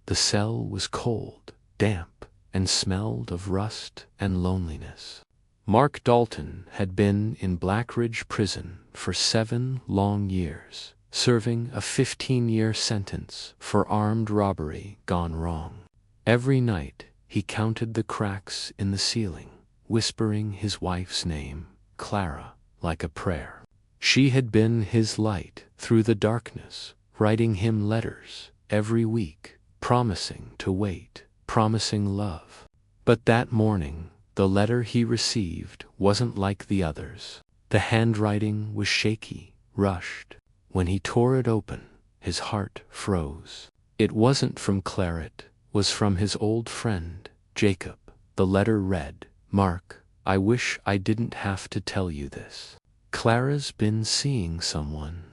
The cell was cold, damp, and smelled of rust and loneliness. Mark Dalton had been in Blackridge Prison for 7 long years, serving a 15-year sentence for armed robbery gone wrong. Every night he counted the cracks in the ceiling, whispering his wife's name, Clara, like a prayer. She had been his light through the darkness, writing him letters every week, promising to wait, promising love. But that morning, the letter he received wasn't like the others. The handwriting was shaky, rushed. When he tore it open, his heart froze. It wasn't from Clara, it was from his old friend, Jacob. The letter read, "Mark, I wish I didn't have to tell you this. Clara's been seeing someone.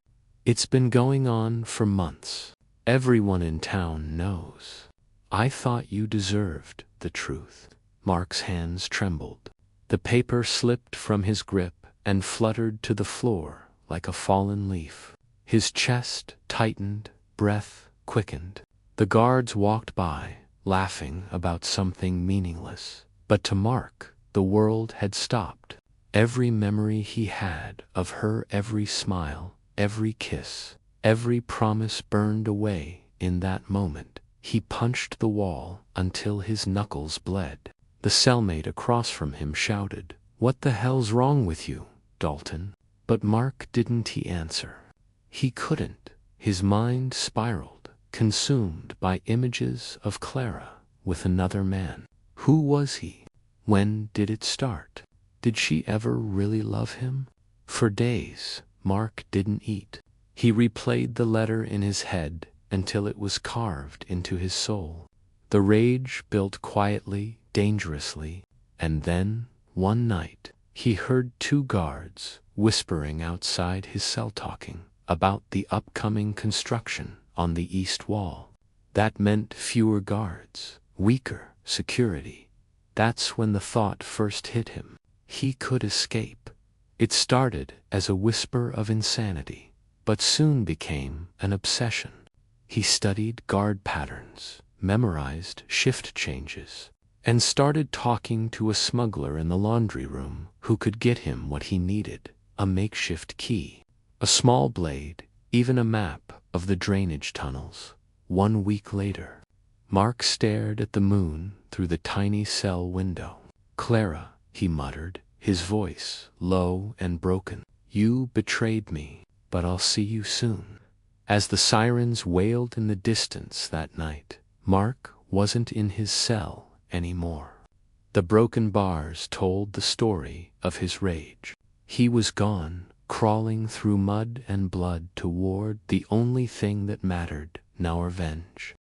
It's been going on for months. Everyone in town knows. I thought you deserved the truth." Mark's hands trembled. The paper slipped from his grip and fluttered to the floor like a fallen leaf. His chest tightened, breath quickened. The guards walked by, laughing about something meaningless. But to Mark, the world had stopped. Every memory he had of her, every smile, every kiss, every promise burned away in that moment. He punched the wall until his knuckles bled. The cellmate across from him shouted, "What the hell's wrong with you, Dalton?" But Mark didn't he answer. He couldn't. His mind spiraled, consumed by images of Clara with another man. Who was he? When did it start? Did she ever really love him? For days, Mark didn't eat. He replayed the letter in his head until it was carved into his soul. The rage built quietly, dangerously, and then, one night, he heard 2 guards whispering outside his cell, talking about the upcoming construction on the east wall. That meant fewer guards, weaker security. That's when the thought first hit him. He could escape. It started as a whisper of insanity, but soon became an obsession. He studied guard patterns, memorized shift changes, and started talking to a smuggler in the laundry room who could get him what he needed: a makeshift key, a small blade, even a map of the drainage tunnels. 1 week later, Mark stared at the moon through the tiny cell window. "Clara," he muttered, his voice low and broken. "You betrayed me, but I'll see you soon." As the sirens wailed in the distance that night, Mark wasn't in his cell anymore. The broken bars told the story of his rage. He was gone, crawling through mud and blood toward the only thing that mattered now: revenge.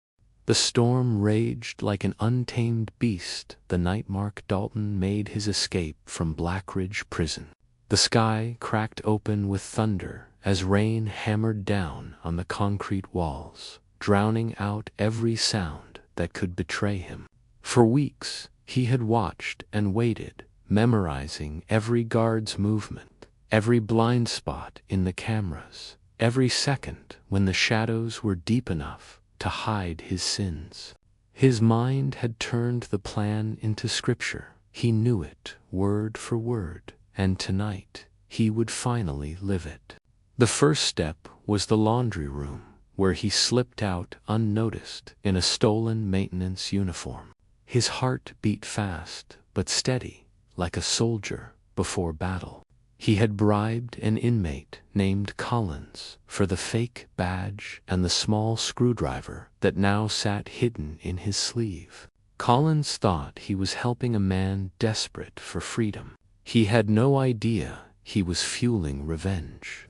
The storm raged like an untamed beast the night Mark Dalton made his escape from Blackridge Prison. The sky cracked open with thunder as rain hammered down on the concrete walls, drowning out every sound that could betray him. For weeks he had watched and waited, memorizing every guard's movement, every blind spot in the cameras, every second when the shadows were deep enough to hide his sins. His mind had turned the plan into scripture. He knew it word for word, and tonight he would finally live it. The first step was the laundry room, where he slipped out unnoticed in a stolen maintenance uniform. His heart beat fast but steady, like a soldier before battle. He had bribed an inmate named Collins for the fake badge and the small screwdriver that now sat hidden in his sleeve. Collins thought he was helping a man desperate for freedom. He had no idea he was fueling revenge.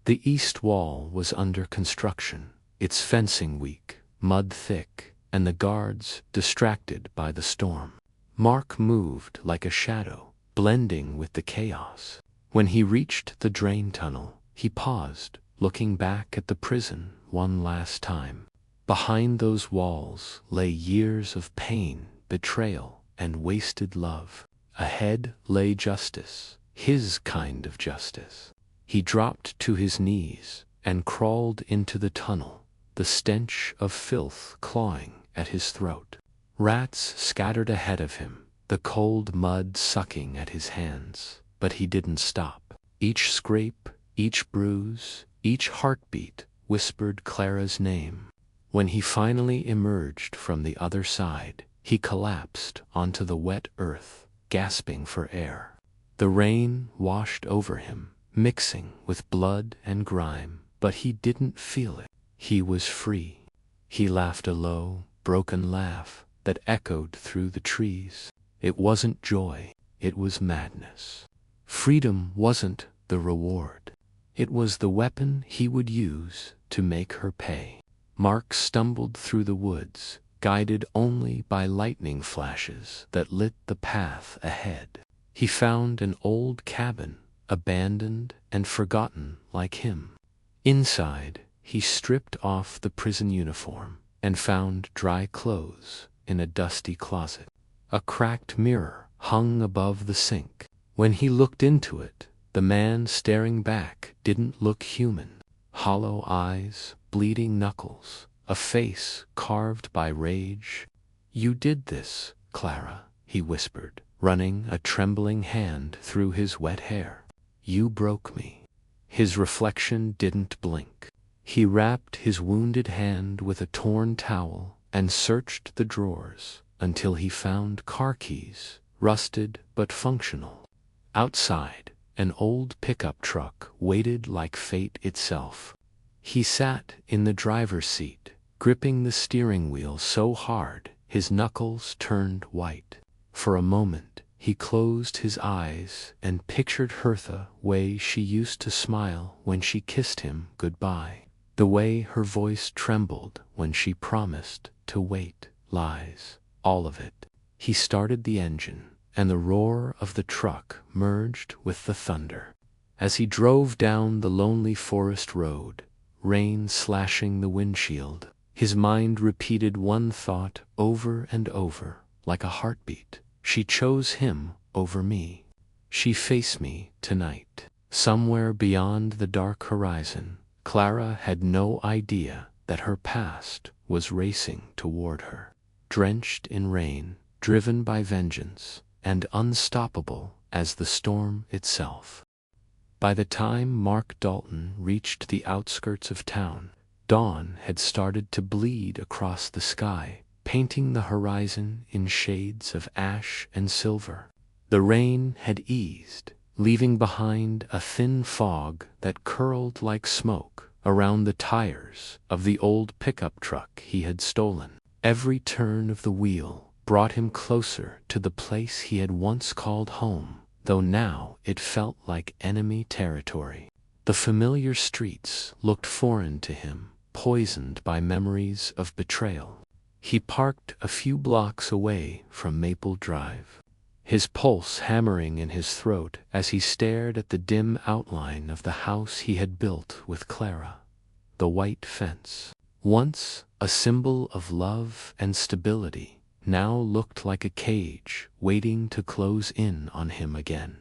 The east wall was under construction, its fencing weak, mud thick, and the guards distracted by the storm. Mark moved like a shadow, blending with the chaos. When he reached the drain tunnel, he paused, looking back at the prison one last time. Behind those walls lay years of pain, betrayal, and wasted love. Ahead lay justice, his kind of justice. He dropped to his knees and crawled into the tunnel, the stench of filth clawing at his throat. Rats scattered ahead of him, the cold mud sucking at his hands, but he didn't stop. Each scrape, each bruise, each heartbeat whispered Clara's name. When he finally emerged from the other side, he collapsed onto the wet earth, gasping for air. The rain washed over him, mixing with blood and grime, but he didn't feel it. He was free. He laughed a low, broken laugh that echoed through the trees. It wasn't joy, it was madness. Freedom wasn't the reward. It was the weapon he would use to make her pay. Mark stumbled through the woods, guided only by lightning flashes that lit the path ahead. He found an old cabin, abandoned and forgotten like him. Inside, he stripped off the prison uniform and found dry clothes in a dusty closet. A cracked mirror hung above the sink. When he looked into it, the man staring back didn't look human. Hollow eyes, bleeding knuckles, a face carved by rage. "You did this, Clara," he whispered, running a trembling hand through his wet hair. "You broke me." His reflection didn't blink. He wrapped his wounded hand with a torn towel and searched the drawers until he found car keys, rusted but functional. Outside, an old pickup truck waited like fate itself. He sat in the driver's seat, gripping the steering wheel so hard his knuckles turned white. For a moment, he closed his eyes and pictured Hertha way she used to smile when she kissed him goodbye. The way her voice trembled when she promised to wait. Lies, all of it. He started the engine, and the roar of the truck merged with the thunder. As he drove down the lonely forest road, rain slashing the windshield, his mind repeated one thought over and over, like a heartbeat. She chose him over me. She faced me tonight. Somewhere beyond the dark horizon, Clara had no idea that her past was racing toward her. Drenched in rain, driven by vengeance, and unstoppable as the storm itself. By the time Mark Dalton reached the outskirts of town, dawn had started to bleed across the sky, painting the horizon in shades of ash and silver. The rain had eased, leaving behind a thin fog that curled like smoke around the tires of the old pickup truck he had stolen. Every turn of the wheel brought him closer to the place he had once called home, though now it felt like enemy territory. The familiar streets looked foreign to him, poisoned by memories of betrayal. He parked a few blocks away from Maple Drive, his pulse hammering in his throat as he stared at the dim outline of the house he had built with Clara. The white fence, once a symbol of love and stability, now looked like a cage waiting to close in on him again.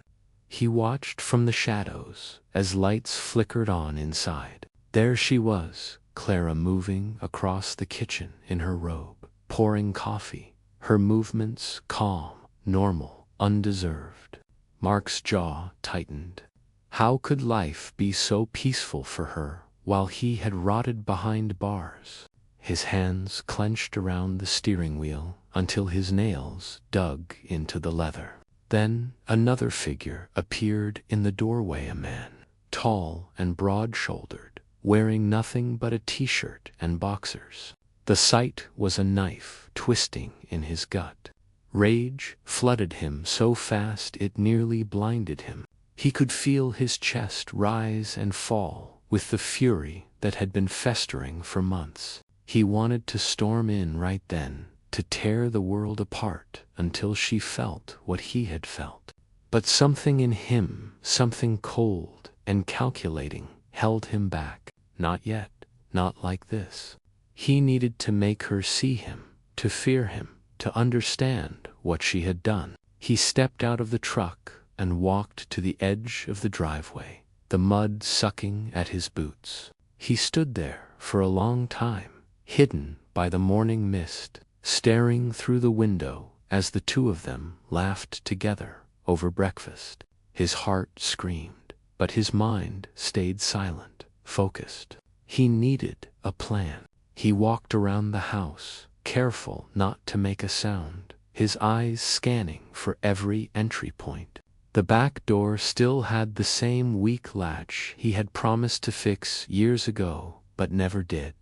He watched from the shadows as lights flickered on inside. There she was, Clara, moving across the kitchen in her robe, pouring coffee, her movements calm, normal, undeserved. Mark's jaw tightened. How could life be so peaceful for her while he had rotted behind bars? His hands clenched around the steering wheel until his nails dug into the leather. Then another figure appeared in the doorway, a man, tall and broad-shouldered, wearing nothing but a t-shirt and boxers. The sight was a knife twisting in his gut. Rage flooded him so fast it nearly blinded him. He could feel his chest rise and fall with the fury that had been festering for months. He wanted to storm in right then, to tear the world apart until she felt what he had felt. But something in him, something cold and calculating, held him back. Not yet, not like this. He needed to make her see him, to fear him, to understand what she had done. He stepped out of the truck and walked to the edge of the driveway, the mud sucking at his boots. He stood there for a long time, hidden by the morning mist, staring through the window as the two of them laughed together over breakfast. His heart screamed, but his mind stayed silent, focused. He needed a plan. He walked around the house, careful not to make a sound, his eyes scanning for every entry point. The back door still had the same weak latch he had promised to fix years ago, but never did.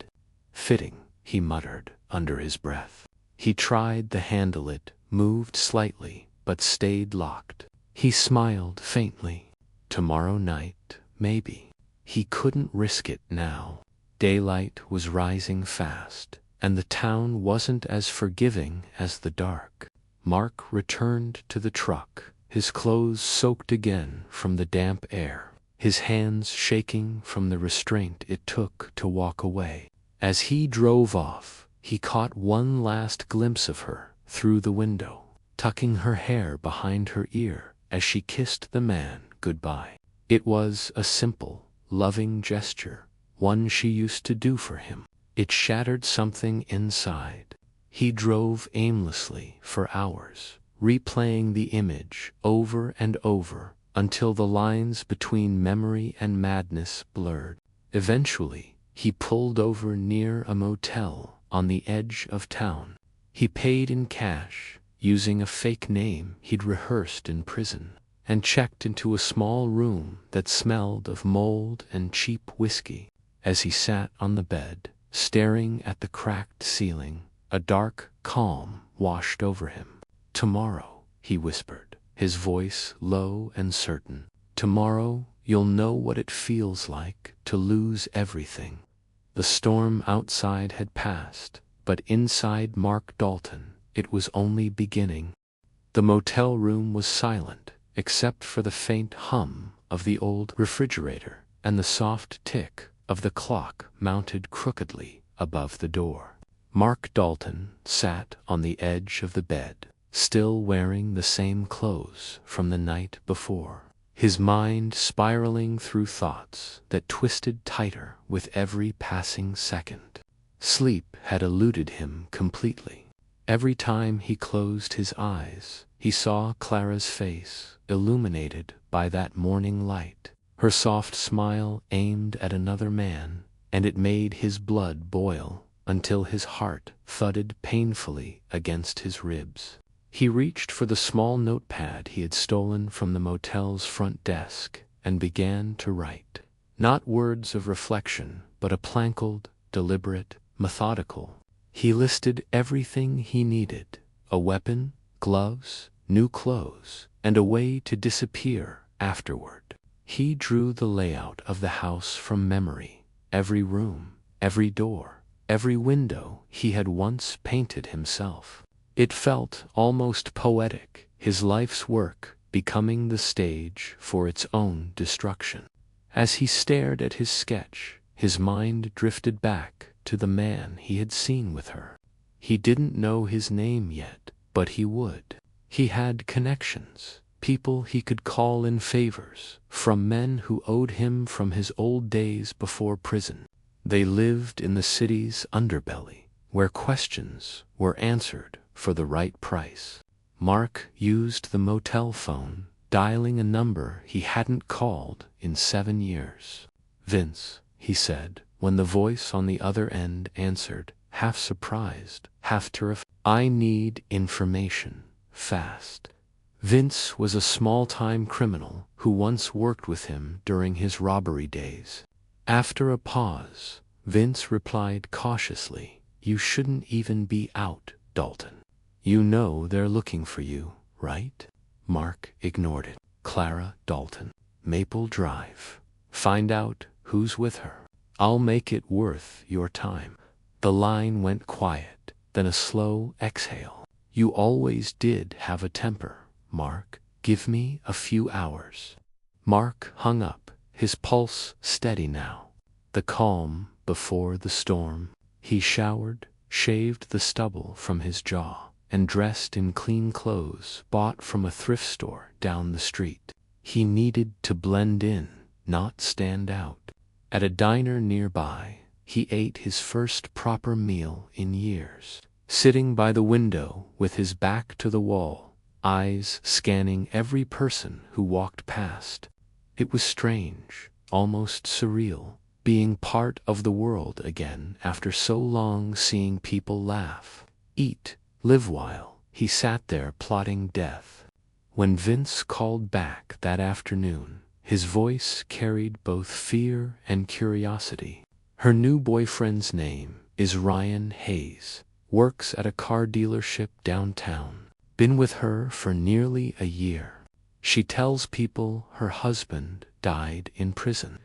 Fitting, he muttered under his breath. He tried the handle. It moved slightly, but stayed locked. He smiled faintly. Tomorrow night, maybe. He couldn't risk it now. Daylight was rising fast, and the town wasn't as forgiving as the dark. Mark returned to the truck, his clothes soaked again from the damp air, his hands shaking from the restraint it took to walk away. As he drove off, he caught one last glimpse of her through the window, tucking her hair behind her ear as she kissed the man goodbye. It was a simple, loving gesture, one she used to do for him. It shattered something inside. He drove aimlessly for hours, replaying the image over and over until the lines between memory and madness blurred. Eventually, he pulled over near a motel on the edge of town. He paid in cash, using a fake name he'd rehearsed in prison, and checked into a small room that smelled of mold and cheap whiskey. As he sat on the bed, staring at the cracked ceiling, a dark calm washed over him. "Tomorrow," he whispered, his voice low and certain. "Tomorrow you'll know what it feels like to lose everything." The storm outside had passed, but inside Mark Dalton, it was only beginning. The motel room was silent, except for the faint hum of the old refrigerator and the soft tick of the clock mounted crookedly above the door. Mark Dalton sat on the edge of the bed, still wearing the same clothes from the night before, his mind spiraling through thoughts that twisted tighter with every passing second. Sleep had eluded him completely. Every time he closed his eyes, he saw Clara's face illuminated by that morning light, her soft smile aimed at another man, and it made his blood boil until his heart thudded painfully against his ribs. He reached for the small notepad he had stolen from the motel's front desk and began to write. Not words of reflection, but a plankled, deliberate, methodical. He listed everything he needed: a weapon, gloves, new clothes, and a way to disappear afterward. He drew the layout of the house from memory, every room, every door, every window he had once painted himself. It felt almost poetic, his life's work becoming the stage for its own destruction. As he stared at his sketch, his mind drifted back to the man he had seen with her. He didn't know his name yet, but he would. He had connections, people he could call in favors, from men who owed him from his old days before prison. They lived in the city's underbelly, where questions were answered for the right price. Mark used the motel phone, dialing a number he hadn't called in 7 years. "Vince," he said, when the voice on the other end answered, half surprised, half terrified. "I need information, fast." Vince was a small-time criminal who once worked with him during his robbery days. After a pause, Vince replied cautiously, "You shouldn't even be out, Dalton. You know they're looking for you, right?" Mark ignored it. "Clara Dalton, Maple Drive. Find out who's with her. I'll make it worth your time." The line went quiet, then a slow exhale. "You always did have a temper, Mark. Give me a few hours." Mark hung up, his pulse steady now. The calm before the storm. He showered, shaved the stubble from his jaw, and dressed in clean clothes bought from a thrift store down the street. He needed to blend in, not stand out. At a diner nearby, he ate his first proper meal in years, sitting by the window with his back to the wall, eyes scanning every person who walked past. It was strange, almost surreal, being part of the world again after so long, seeing people laugh, eat, live while he sat there plotting death. When Vince called back that afternoon, his voice carried both fear and curiosity. Her new boyfriend's name is Ryan Hayes, works at a car dealership downtown, been with her for nearly a year. She tells people her husband died in prison.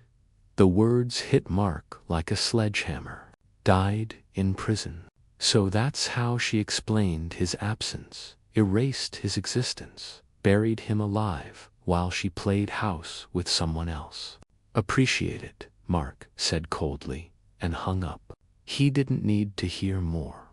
The words hit Mark like a sledgehammer. Died in prison. So that's how she explained his absence, erased his existence, buried him alive while she played house with someone else. Appreciate it, Mark said coldly, and hung up. He didn't need to hear more.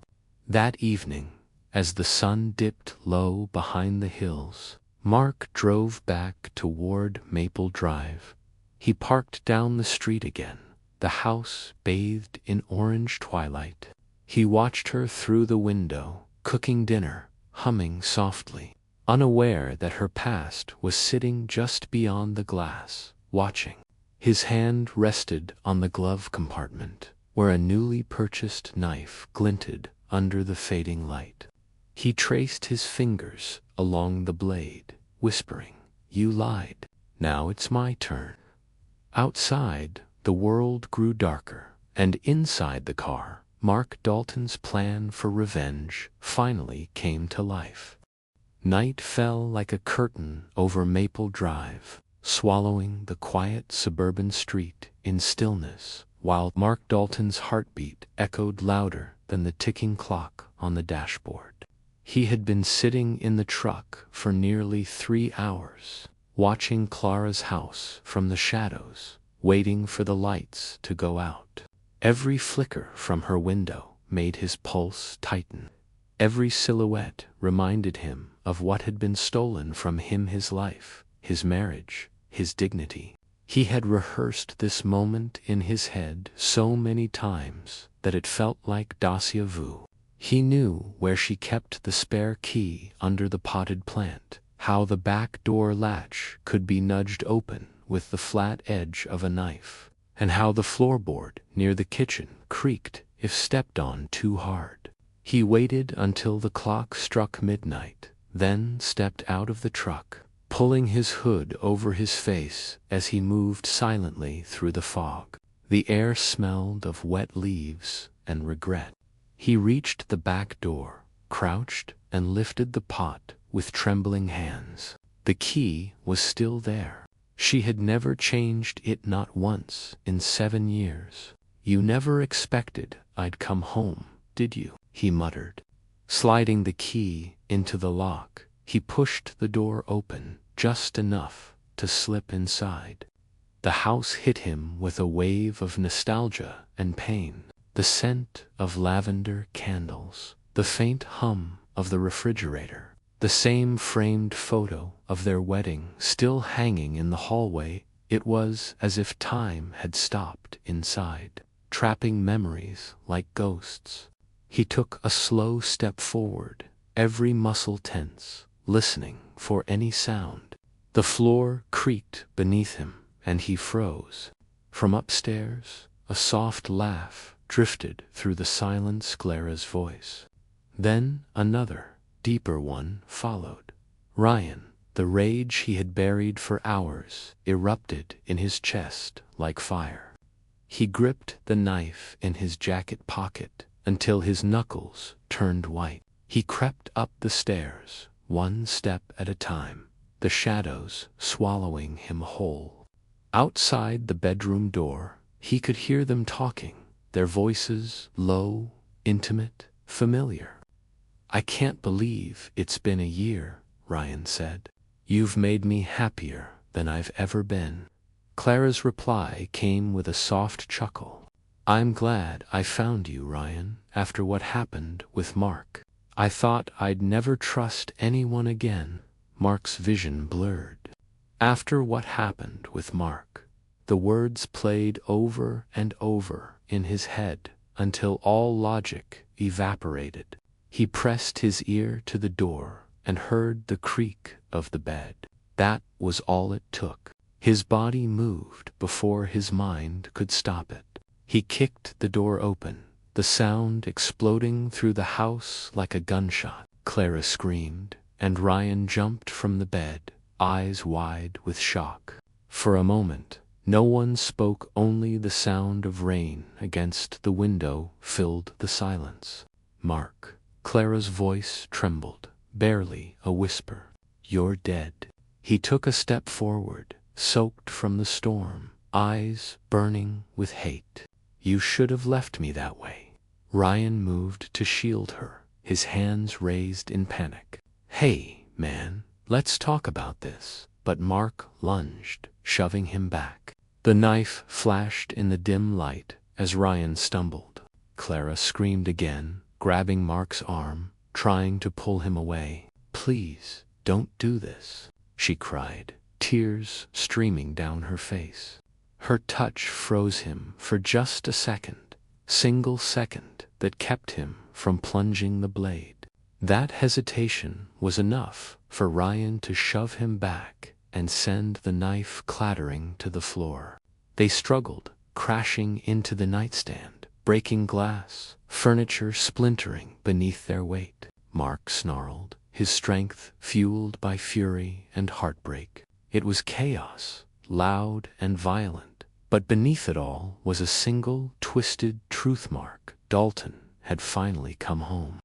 That evening, as the sun dipped low behind the hills, Mark drove back toward Maple Drive. He parked down the street again, the house bathed in orange twilight. He watched her through the window, cooking dinner, humming softly, unaware that her past was sitting just beyond the glass, watching. His hand rested on the glove compartment, where a newly purchased knife glinted under the fading light. He traced his fingers along the blade, whispering, "You lied. Now it's my turn." Outside, the world grew darker, and inside the car, Mark Dalton's plan for revenge finally came to life. Night fell like a curtain over Maple Drive, swallowing the quiet suburban street in stillness, while Mark Dalton's heartbeat echoed louder than the ticking clock on the dashboard. He had been sitting in the truck for nearly 3 hours, watching Clara's house from the shadows, waiting for the lights to go out. Every flicker from her window made his pulse tighten. Every silhouette reminded him of what had been stolen from him: his life, his marriage, his dignity. He had rehearsed this moment in his head so many times that it felt like déjà vu. He knew where she kept the spare key under the potted plant, how the back door latch could be nudged open with the flat edge of a knife, and how the floorboard near the kitchen creaked if stepped on too hard. He waited until the clock struck midnight, then stepped out of the truck, pulling his hood over his face as he moved silently through the fog. The air smelled of wet leaves and regret. He reached the back door, crouched, and lifted the pot with trembling hands. The key was still there. She had never changed it, not once in 7 years. "You never expected I'd come home, did you?" he muttered. Sliding the key into the lock, he pushed the door open just enough to slip inside. The house hit him with a wave of nostalgia and pain. The scent of lavender candles, the faint hum of the refrigerator, the same framed photo of their wedding still hanging in the hallway. It was as if time had stopped inside, trapping memories like ghosts. He took a slow step forward, every muscle tense, listening for any sound. The floor creaked beneath him, and he froze. From upstairs, a soft laugh drifted through the silence. Clara's voice. Then another, deeper one followed. Ryan, the rage he had buried for hours, erupted in his chest like fire. He gripped the knife in his jacket pocket until his knuckles turned white. He crept up the stairs, one step at a time, the shadows swallowing him whole. Outside the bedroom door, he could hear them talking, their voices low, intimate, familiar. "I can't believe it's been a year," Ryan said. "You've made me happier than I've ever been." Clara's reply came with a soft chuckle. "I'm glad I found you, Ryan, after what happened with Mark. I thought I'd never trust anyone again." Mark's vision blurred. "After what happened with Mark." The words played over and over in his head until all logic evaporated. He pressed his ear to the door and heard the creak of the bed. That was all it took. His body moved before his mind could stop it. He kicked the door open, the sound exploding through the house like a gunshot. Clara screamed, and Ryan jumped from the bed, eyes wide with shock. For a moment, no one spoke, only the sound of rain against the window filled the silence. "Mark." Clara's voice trembled, barely a whisper. "You're dead." He took a step forward, soaked from the storm, eyes burning with hate. "You should have left me that way." Ryan moved to shield her, his hands raised in panic. "Hey, man, let's talk about this." But Mark lunged, shoving him back. The knife flashed in the dim light as Ryan stumbled. Clara screamed again, grabbing Mark's arm, trying to pull him away. "Please, don't do this," she cried, tears streaming down her face. Her touch froze him for just a single second that kept him from plunging the blade. That hesitation was enough for Ryan to shove him back and send the knife clattering to the floor. They struggled, crashing into the nightstand, breaking glass, furniture splintering beneath their weight. Mark snarled, his strength fueled by fury and heartbreak. It was chaos, loud and violent, but beneath it all was a single, twisted truth. Mark Dalton had finally come home.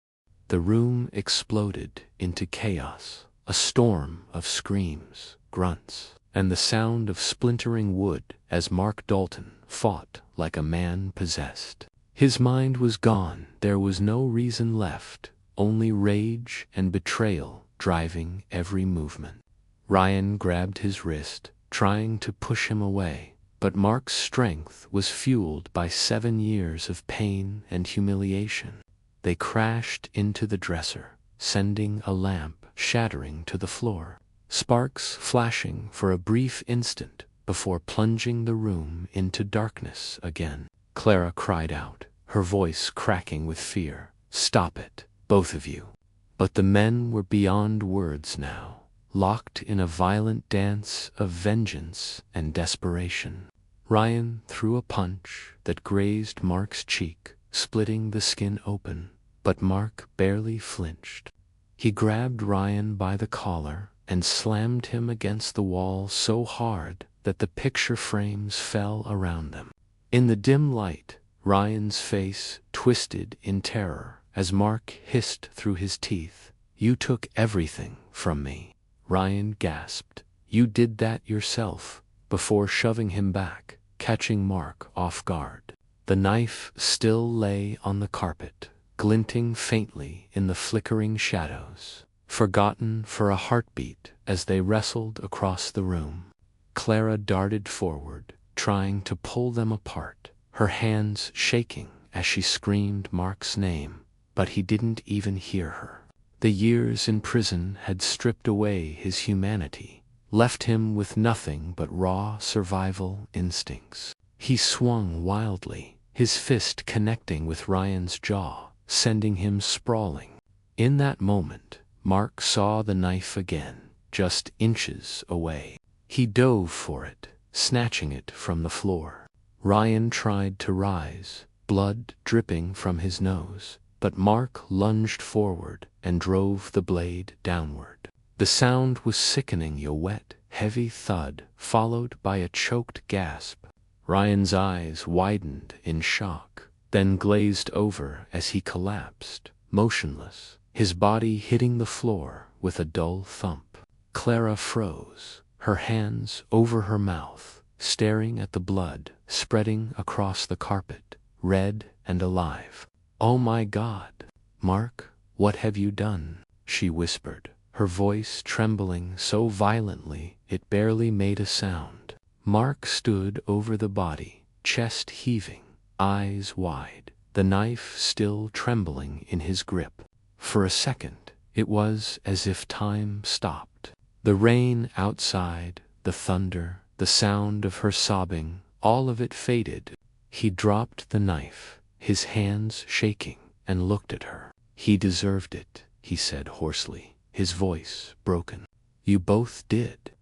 The room exploded into chaos, a storm of screams, grunts, and the sound of splintering wood as Mark Dalton fought like a man possessed. His mind was gone, there was no reason left, only rage and betrayal driving every movement. Ryan grabbed his wrist, trying to push him away, but Mark's strength was fueled by 7 years of pain and humiliation. They crashed into the dresser, sending a lamp shattering to the floor, sparks flashing for a brief instant before plunging the room into darkness again. Clara cried out, her voice cracking with fear. "Stop it, both of you." But the men were beyond words now, locked in a violent dance of vengeance and desperation. Ryan threw a punch that grazed Mark's cheek, splitting the skin open, but Mark barely flinched. He grabbed Ryan by the collar and slammed him against the wall so hard that the picture frames fell around them. In the dim light, Ryan's face twisted in terror as Mark hissed through his teeth, "You took everything from me." Ryan gasped, "You did that yourself," before shoving him back, catching Mark off guard. The knife still lay on the carpet, glinting faintly in the flickering shadows, forgotten for a heartbeat as they wrestled across the room. Clara darted forward, trying to pull them apart, her hands shaking as she screamed Mark's name, but he didn't even hear her. The years in prison had stripped away his humanity, left him with nothing but raw survival instincts. He swung wildly, his fist connecting with Ryan's jaw, sending him sprawling. In that moment, Mark saw the knife again, just inches away. He dove for it, snatching it from the floor. Ryan tried to rise, blood dripping from his nose, but Mark lunged forward and drove the blade downward. The sound was sickening, a wet, heavy thud, followed by a choked gasp. Ryan's eyes widened in shock, then glazed over as he collapsed, motionless, his body hitting the floor with a dull thump. Clara froze, her hands over her mouth, staring at the blood spreading across the carpet, red and alive. "Oh my God, Mark, what have you done?" she whispered, her voice trembling so violently it barely made a sound. Mark stood over the body, chest heaving, eyes wide, the knife still trembling in his grip. For a second, it was as if time stopped. The rain outside, the thunder, the sound of her sobbing, all of it faded. He dropped the knife, his hands shaking, and looked at her. He deserved it, he said hoarsely, his voice broken. You both did.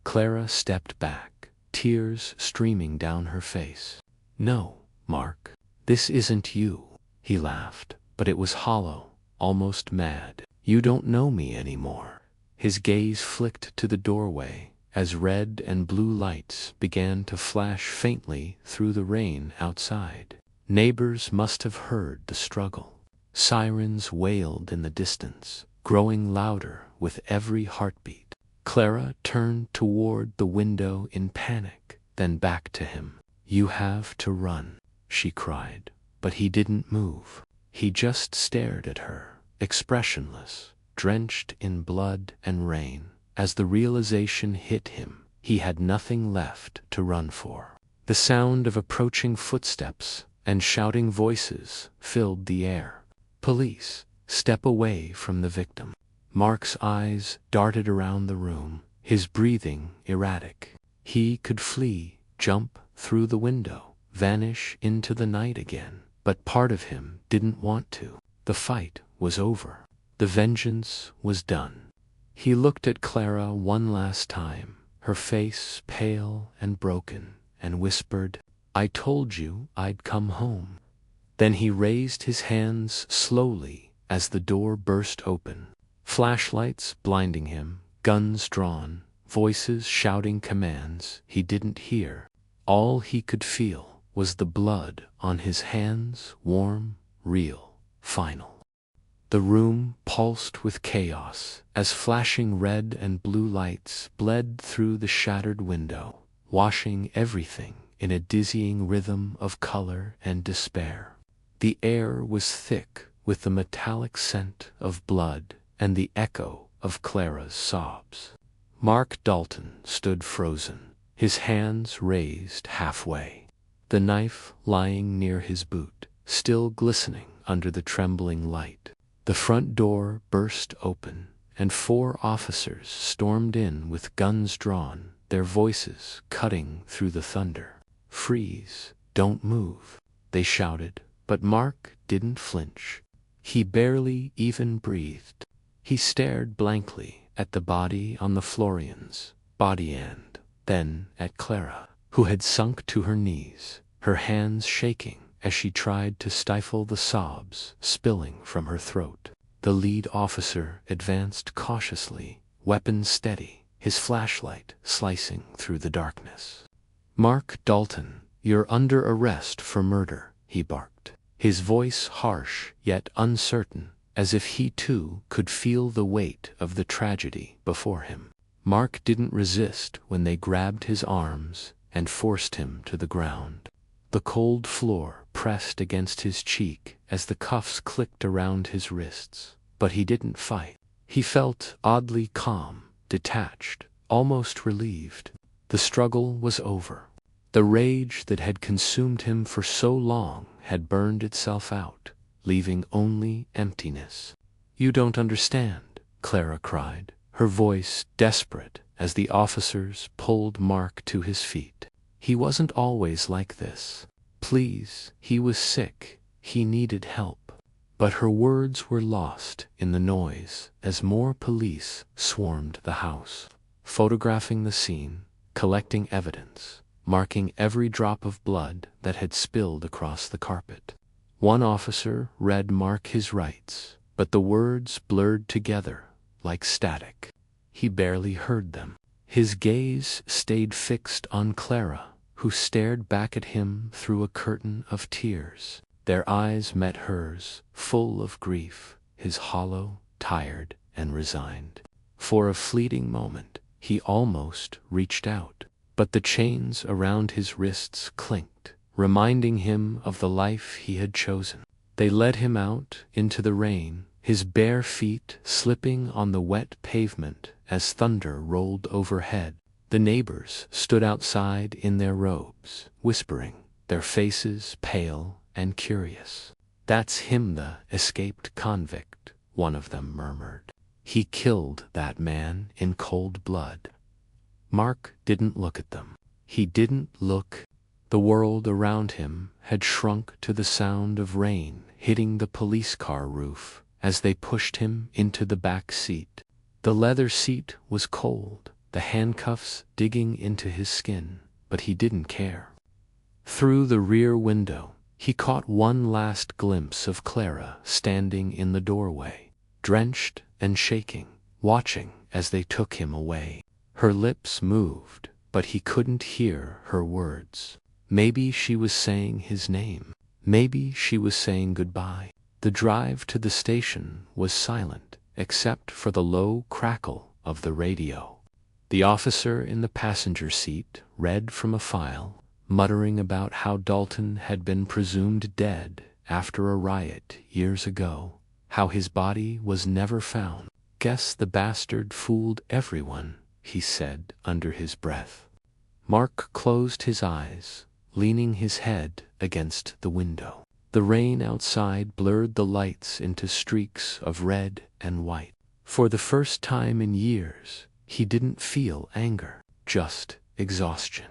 Clara stepped back, tears streaming down her face. No, Mark, this isn't you. He laughed, but it was hollow, almost mad. You don't know me anymore. His gaze flicked to the doorway as red and blue lights began to flash faintly through the rain outside. Neighbors must have heard the struggle. Sirens wailed in the distance, growing louder with every heartbeat. Clara turned toward the window in panic, then back to him. You have to run, she cried, but he didn't move. He just stared at her, expressionless, drenched in blood and rain. As the realization hit him, he had nothing left to run for. The sound of approaching footsteps and shouting voices filled the air. Police, step away from the victim. Mark's eyes darted around the room, his breathing erratic. He could flee, jump through the window, vanish into the night again, but part of him didn't want to. The fight was over. The vengeance was done. He looked at Clara one last time, her face pale and broken, and whispered, I told you I'd come home. Then he raised his hands slowly as the door burst open. Flashlights blinding him, guns drawn, voices shouting commands he didn't hear. All he could feel was the blood on his hands, warm, real, final. The room pulsed with chaos as flashing red and blue lights bled through the shattered window, washing everything in a dizzying rhythm of color and despair. The air was thick with the metallic scent of blood and the echo of Clara's sobs. Mark Dalton stood frozen, his hands raised halfway, the knife lying near his boot, still glistening under the trembling light. The front door burst open, and 4 officers stormed in with guns drawn, their voices cutting through the thunder. Freeze, don't move, they shouted, but Mark didn't flinch. He barely even breathed. He stared blankly at the body on the Florian's body end, then at Clara, who had sunk to her knees, her hands shaking as she tried to stifle the sobs spilling from her throat. The lead officer advanced cautiously, weapon steady, his flashlight slicing through the darkness. Mark Dalton, you're under arrest for murder, he barked, his voice harsh yet uncertain, as if he too could feel the weight of the tragedy before him. Mark didn't resist when they grabbed his arms and forced him to the ground. The cold floor pressed against his cheek as the cuffs clicked around his wrists, but he didn't fight. He felt oddly calm, detached, almost relieved. The struggle was over. The rage that had consumed him for so long had burned itself out, leaving only emptiness. You don't understand, Clara cried, her voice desperate as the officers pulled Mark to his feet. He wasn't always like this. Please, he was sick, he needed help. But her words were lost in the noise as more police swarmed the house, photographing the scene, collecting evidence, marking every drop of blood that had spilled across the carpet. One officer read Mark his rights, but the words blurred together like static. He barely heard them. His gaze stayed fixed on Clara, who stared back at him through a curtain of tears. Their eyes met hers, full of grief, his hollow, tired, and resigned. For a fleeting moment, he almost reached out, but the chains around his wrists clinked, reminding him of the life he had chosen. They led him out into the rain, his bare feet slipping on the wet pavement as thunder rolled overhead. The neighbors stood outside in their robes, whispering, their faces pale and curious. That's him, the escaped convict, one of them murmured. He killed that man in cold blood. Mark didn't look at them. He didn't look. The world around him had shrunk to the sound of rain hitting the police car roof as they pushed him into the back seat. The leather seat was cold, the handcuffs digging into his skin, but he didn't care. Through the rear window, he caught one last glimpse of Clara standing in the doorway, drenched and shaking, watching as they took him away. Her lips moved, but he couldn't hear her words. Maybe she was saying his name. Maybe she was saying goodbye. The drive to the station was silent, except for the low crackle of the radio. The officer in the passenger seat read from a file, muttering about how Dalton had been presumed dead after a riot years ago, how his body was never found. "Guess the bastard fooled everyone," he said under his breath. Mark closed his eyes, leaning his head against the window. The rain outside blurred the lights into streaks of red and white. For the first time in years, he didn't feel anger, just exhaustion.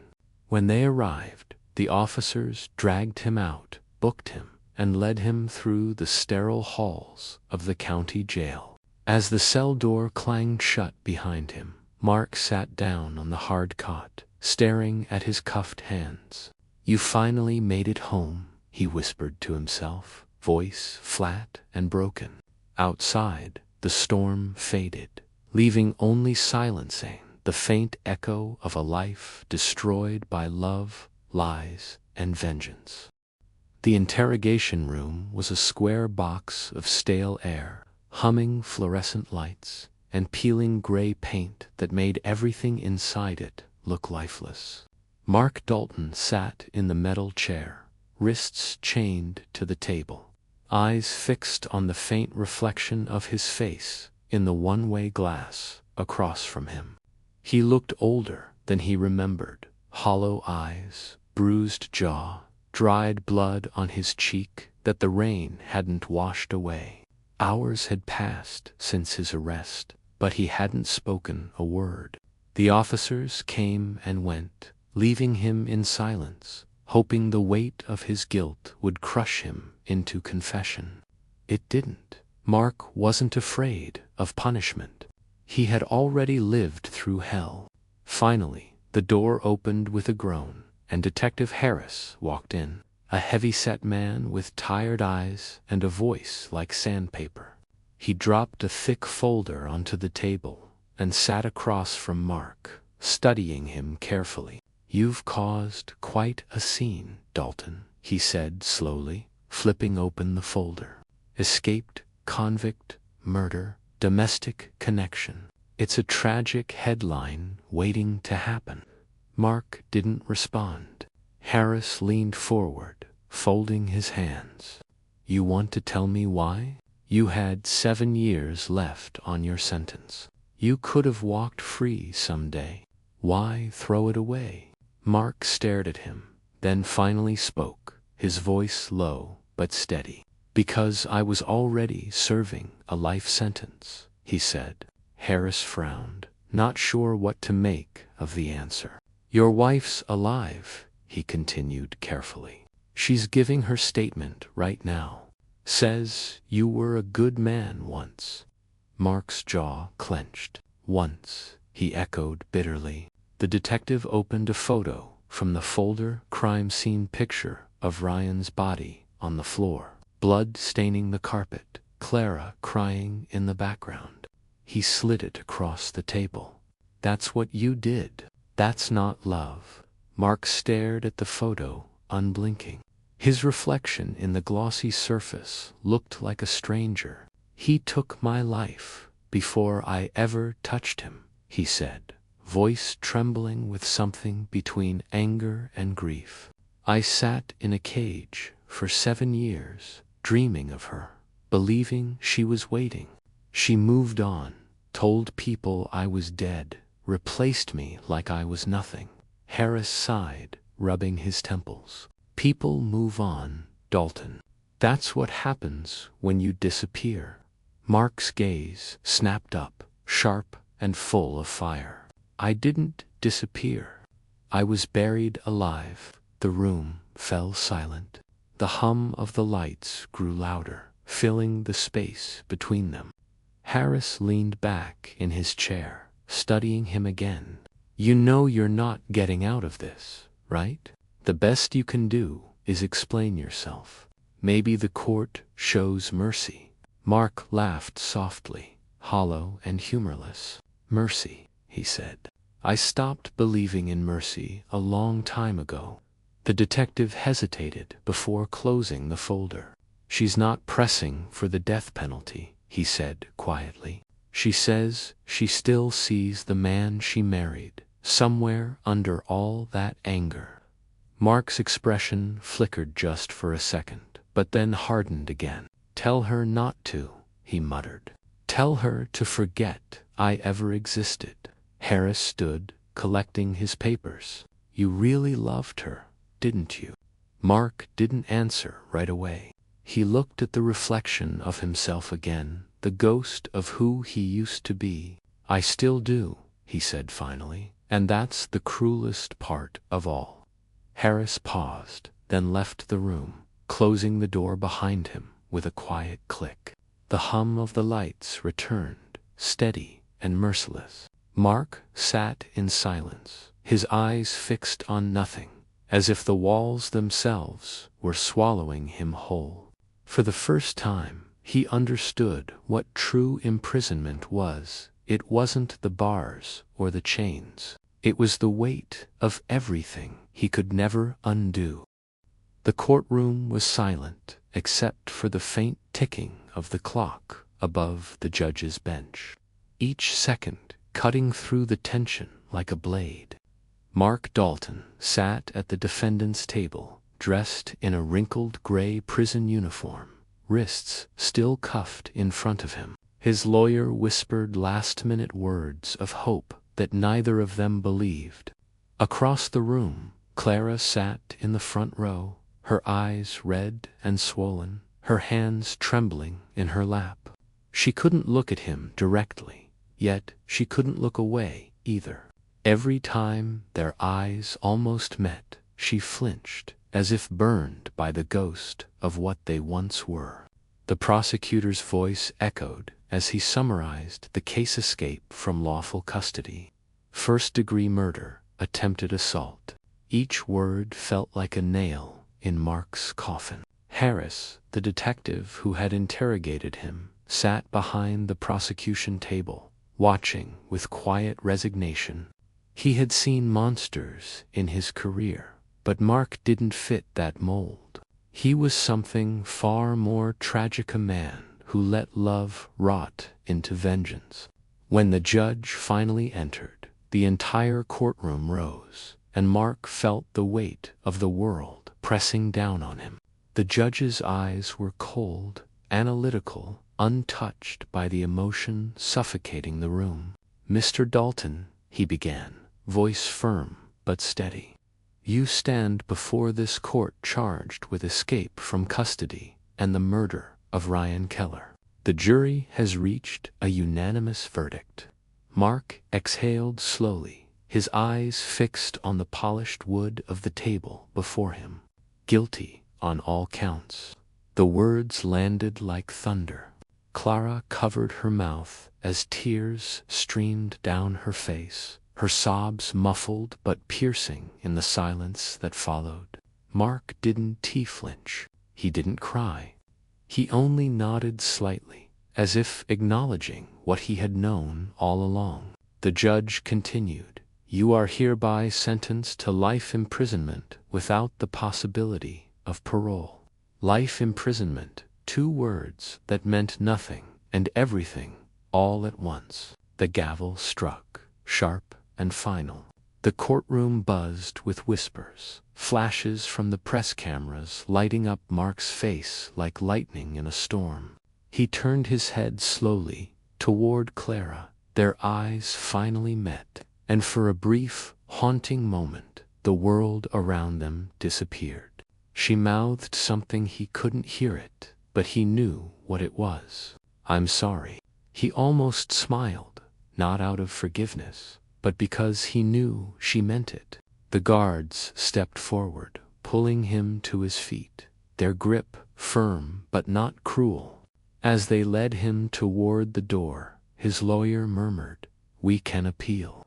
When they arrived, the officers dragged him out, booked him, and led him through the sterile halls of the county jail. As the cell door clanged shut behind him, Mark sat down on the hard cot, staring at his cuffed hands. "You finally made it home," he whispered to himself, voice flat and broken. Outside, the storm faded, leaving only silencing the faint echo of a life destroyed by love, lies, and vengeance. The interrogation room was a square box of stale air, humming fluorescent lights, and peeling gray paint that made everything inside it look lifeless. Mark Dalton sat in the metal chair, wrists chained to the table, eyes fixed on the faint reflection of his face in the one-way glass across from him. He looked older than he remembered, hollow eyes, bruised jaw, dried blood on his cheek that the rain hadn't washed away. Hours had passed since his arrest, but he hadn't spoken a word. The officers came and went, leaving him in silence, hoping the weight of his guilt would crush him into confession. It didn't. Mark wasn't afraid of punishment. He had already lived through hell. Finally, the door opened with a groan, and Detective Harris walked in, a heavy-set man with tired eyes and a voice like sandpaper. He dropped a thick folder onto the table and sat across from Mark, studying him carefully. "You've caused quite a scene, Dalton," he said slowly, flipping open the folder. "Escaped, convict, murder, domestic connection. It's a tragic headline waiting to happen." Mark didn't respond. Harris leaned forward, folding his hands. "You want to tell me why? You had 7 years left on your sentence. You could have walked free someday. Why throw it away?" Mark stared at him, then finally spoke, his voice low but steady. "Because I was already serving a life sentence," he said. Harris frowned, not sure what to make of the answer. "Your wife's alive," he continued carefully. "She's giving her statement right now. Says you were a good man once." Mark's jaw clenched. "Once," he echoed bitterly. The detective opened a photo from the folder, crime scene picture of Ryan's body on the floor, blood staining the carpet, Clara crying in the background. He slid it across the table. "That's what you did. That's not love." Mark stared at the photo, unblinking. His reflection in the glossy surface looked like a stranger. "He took my life before I ever touched him," he said, voice trembling with something between anger and grief. "I sat in a cage for 7 years, dreaming of her, believing she was waiting. She moved on, told people I was dead, replaced me like I was nothing." Harris sighed, rubbing his temples. "People move on, Dalton. That's what happens when you disappear." Mark's gaze snapped up, sharp and full of fire. "I didn't disappear. I was buried alive." The room fell silent. The hum of the lights grew louder, filling the space between them. Harris leaned back in his chair, studying him again. "You know you're not getting out of this, right? The best you can do is explain yourself. Maybe the court shows mercy." Mark laughed softly, hollow and humorless. "Mercy," he said. "I stopped believing in mercy a long time ago." The detective hesitated before closing the folder. "She's not pressing for the death penalty," he said quietly. "She says she still sees the man she married somewhere under all that anger." Mark's expression flickered just for a second, but then hardened again. "Tell her not to," he muttered. "Tell her to forget I ever existed." Harris stood, collecting his papers. "You really loved her, didn't you?" Mark didn't answer right away. He looked at the reflection of himself again, the ghost of who he used to be. "I still do," he said finally, "and that's the cruelest part of all." Harris paused, then left the room, closing the door behind him with a quiet click. The hum of the lights returned, steady and merciless. Mark sat in silence, his eyes fixed on nothing, as if the walls themselves were swallowing him whole. For the first time, he understood what true imprisonment was. It wasn't the bars or the chains. It was the weight of everything he could never undo. The courtroom was silent, except for the faint ticking of the clock above the judge's bench, each second cutting through the tension like a blade. Mark Dalton sat at the defendant's table, dressed in a wrinkled gray prison uniform, wrists still cuffed in front of him. His lawyer whispered last-minute words of hope that neither of them believed. Across the room, Clara sat in the front row, her eyes red and swollen, her hands trembling in her lap. She couldn't look at him directly, yet she couldn't look away either. Every time their eyes almost met, she flinched, as if burned by the ghost of what they once were. The prosecutor's voice echoed as he summarized the case: escape from lawful custody, first-degree murder, attempted assault. Each word felt like a nail in Mark's coffin. Harris, the detective who had interrogated him, sat behind the prosecution table, watching with quiet resignation. He had seen monsters in his career, but Mark didn't fit that mold. He was something far more tragic, a man who let love rot into vengeance. When the judge finally entered, the entire courtroom rose, and Mark felt the weight of the world pressing down on him. The judge's eyes were cold, analytical, untouched by the emotion suffocating the room. "Mr. Dalton," he began, voice firm but steady, "you stand before this court charged with escape from custody and the murder of Ryan Keller. The jury has reached a unanimous verdict." Mark exhaled slowly, his eyes fixed on the polished wood of the table before him. "Guilty on all counts." The words landed like thunder. Clara covered her mouth as tears streamed down her face, her sobs muffled but piercing in the silence that followed. Mark didn't flinch. He didn't cry. He only nodded slightly, as if acknowledging what he had known all along. The judge continued, "You are hereby sentenced to life imprisonment without the possibility of parole." Life imprisonment, two words that meant nothing and everything all at once. The gavel struck, sharp and final. The courtroom buzzed with whispers, flashes from the press cameras lighting up Mark's face like lightning in a storm. He turned his head slowly toward Clara. Their eyes finally met, and for a brief, haunting moment, the world around them disappeared. She mouthed something, he couldn't hear it, but he knew what it was. "I'm sorry." He almost smiled, not out of forgiveness, but because he knew she meant it. The guards stepped forward, pulling him to his feet, their grip firm but not cruel. As they led him toward the door, his lawyer murmured, "We can appeal."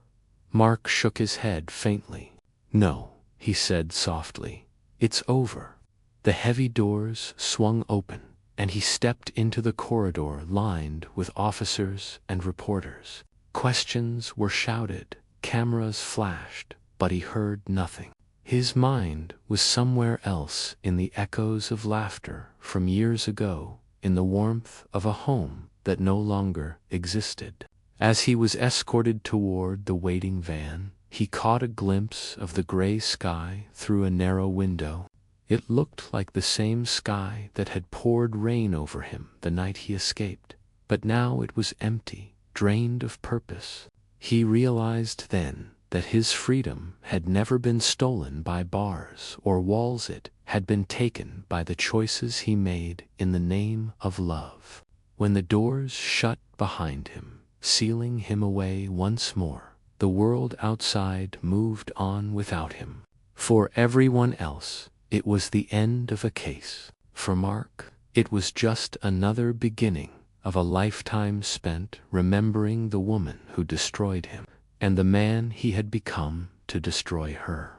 Mark shook his head faintly. "No," he said softly, "it's over." The heavy doors swung open, and he stepped into the corridor lined with officers and reporters. Questions were shouted, cameras flashed, but he heard nothing. His mind was somewhere else, in the echoes of laughter from years ago, in the warmth of a home that no longer existed. As he was escorted toward the waiting van, he caught a glimpse of the gray sky through a narrow window. It looked like the same sky that had poured rain over him the night he escaped, but now it was empty, drained of purpose. He realized then that his freedom had never been stolen by bars or walls. It had been taken by the choices he made in the name of love. When the doors shut behind him, sealing him away once more, the world outside moved on without him. For everyone else, it was the end of a case. For Mark, it was just another beginning of a lifetime spent remembering the woman who destroyed him, and the man he had become to destroy her.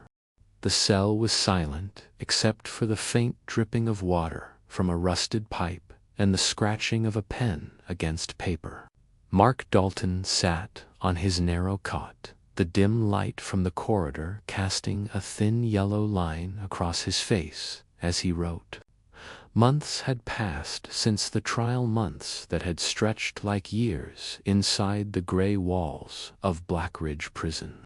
The cell was silent except for the faint dripping of water from a rusted pipe and the scratching of a pen against paper. Mark Dalton sat on his narrow cot, the dim light from the corridor casting a thin yellow line across his face as he wrote. Months had passed since the trial, months that had stretched like years inside the gray walls of Blackridge Prison.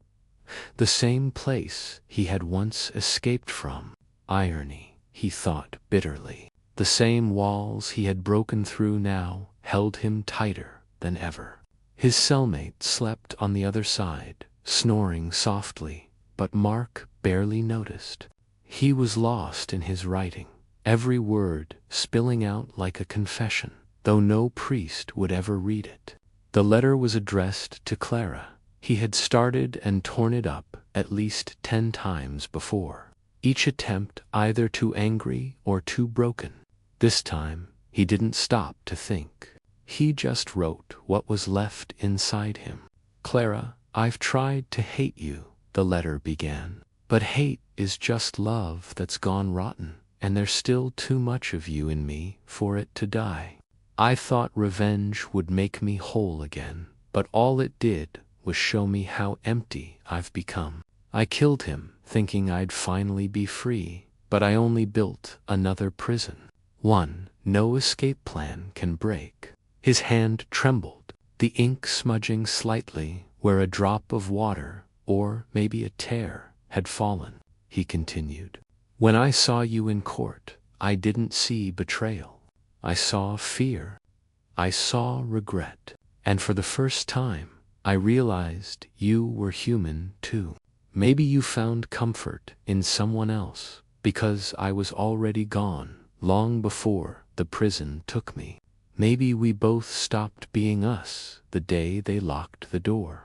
The same place he had once escaped from. Irony, he thought bitterly. The same walls he had broken through now held him tighter than ever. His cellmate slept on the other side, snoring softly, but Mark barely noticed. He was lost in his writing, every word spilling out like a confession, though no priest would ever read it. The letter was addressed to Clara. He had started and torn it up at least 10 times before, each attempt either too angry or too broken. This time, he didn't stop to think. He just wrote what was left inside him. "Clara, I've tried to hate you," the letter began, "but hate is just love that's gone rotten, and there's still too much of you in me for it to die. I thought revenge would make me whole again, but all it did was show me how empty I've become. I killed him thinking I'd finally be free, but I only built another prison, one no escape plan can break." His hand trembled, the ink smudging slightly where a drop of water, or maybe a tear, had fallen. He continued, "When I saw you in court, I didn't see betrayal. I saw fear. I saw regret. And for the first time, I realized you were human too. Maybe you found comfort in someone else, because I was already gone, long before the prison took me. Maybe we both stopped being us the day they locked the door."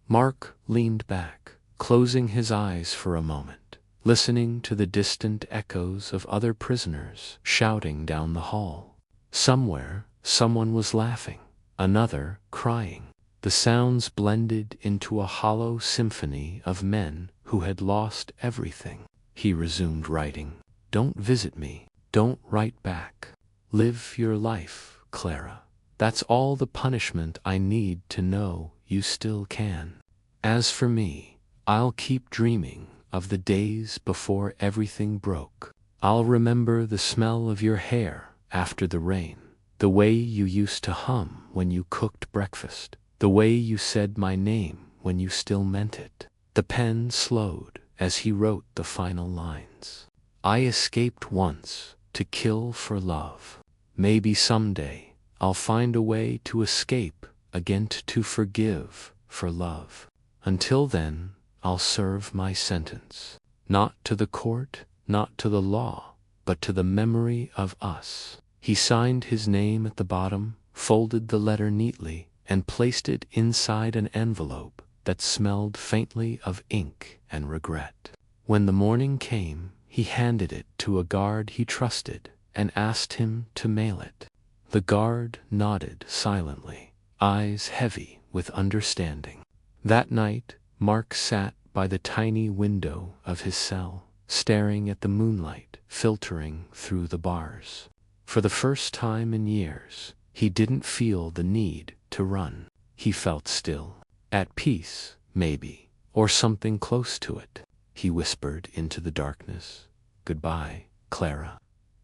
Mark leaned back, closing his eyes for a moment, listening to the distant echoes of other prisoners shouting down the hall. Somewhere, someone was laughing, another crying. The sounds blended into a hollow symphony of men who had lost everything. He resumed writing. "Don't visit me. Don't write back. Live your life, Clara. That's all the punishment I need to know you still can. As for me, I'll keep dreaming of the days before everything broke. I'll remember the smell of your hair after the rain, the way you used to hum when you cooked breakfast, the way you said my name when you still meant it." The pen slowed as he wrote the final lines. "I escaped once to kill for love. Maybe someday I'll find a way to escape again, to forgive for love. Until then, I'll serve my sentence. Not to the court, not to the law, but to the memory of us." He signed his name at the bottom, folded the letter neatly, and placed it inside an envelope that smelled faintly of ink and regret. When the morning came, he handed it to a guard he trusted and asked him to mail it. The guard nodded silently, eyes heavy with understanding. That night, Mark sat by the tiny window of his cell, staring at the moonlight filtering through the bars. For the first time in years, he didn't feel the need to run. He felt still, at peace, maybe, or something close to it. He whispered into the darkness, "Goodbye, Clara."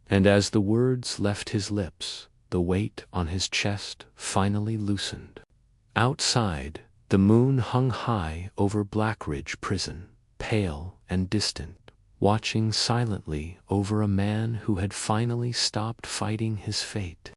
And as the words left his lips, the weight on his chest finally loosened. Outside, the moon hung high over Blackridge Prison, pale and distant, watching silently over a man who had finally stopped fighting his fate.